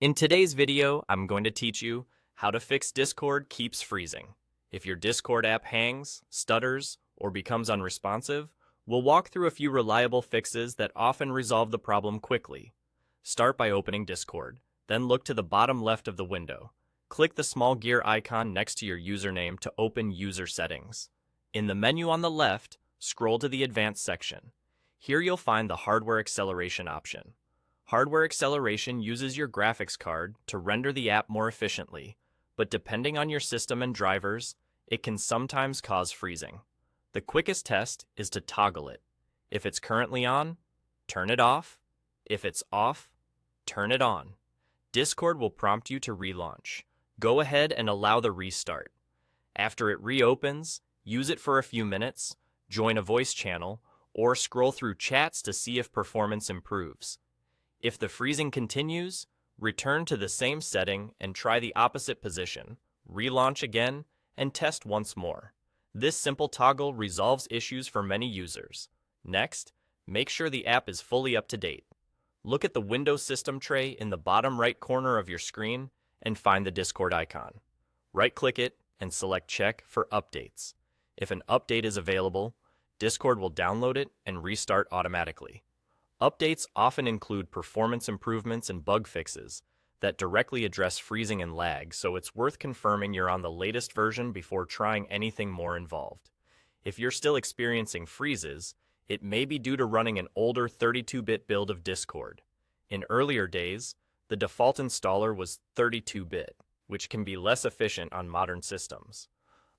In today's video, I'm going to teach you how to fix Discord keeps freezing. If your Discord app hangs, stutters, or becomes unresponsive, we'll walk through a few reliable fixes that often resolve the problem quickly. Start by opening Discord, then look to the bottom left of the window. Click the small gear icon next to your username to open User Settings. In the menu on the left, scroll to the Advanced section. Here you'll find the Hardware Acceleration option. Hardware acceleration uses your graphics card to render the app more efficiently, but depending on your system and drivers, it can sometimes cause freezing. The quickest test is to toggle it. If it's currently on, turn it off. If it's off, turn it on. Discord will prompt you to relaunch. Go ahead and allow the restart. After it reopens, use it for a few minutes, join a voice channel, or scroll through chats to see if performance improves. If the freezing continues, return to the same setting and try the opposite position, relaunch again, and test once more. This simple toggle resolves issues for many users. Next, make sure the app is fully up to date. Look at the Windows System tray in the bottom right corner of your screen and find the Discord icon. Right-click it and select Check for Updates. If an update is available, Discord will download it and restart automatically. Updates often include performance improvements and bug fixes that directly address freezing and lag, so it's worth confirming you're on the latest version before trying anything more involved. If you're still experiencing freezes, it may be due to running an older 32-bit build of Discord. In earlier days, the default installer was 32-bit, which can be less efficient on modern systems.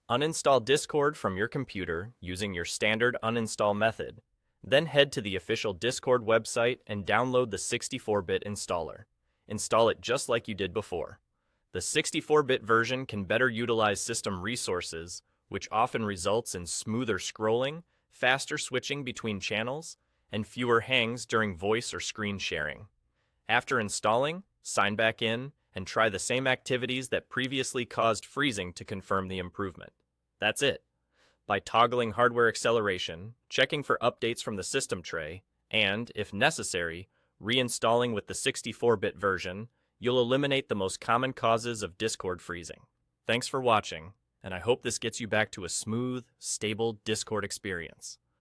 Uninstall Discord from your computer using your standard uninstall method. Then head to the official Discord website and download the 64-bit installer. Install it just like you did before. The 64-bit version can better utilize system resources, which often results in smoother scrolling, faster switching between channels, and fewer hangs during voice or screen sharing. After installing, sign back in and try the same activities that previously caused freezing to confirm the improvement. That's it. By toggling hardware acceleration, checking for updates from the system tray, and, if necessary, reinstalling with the 64-bit version, you'll eliminate the most common causes of Discord freezing. Thanks for watching, and I hope this gets you back to a smooth, stable Discord experience.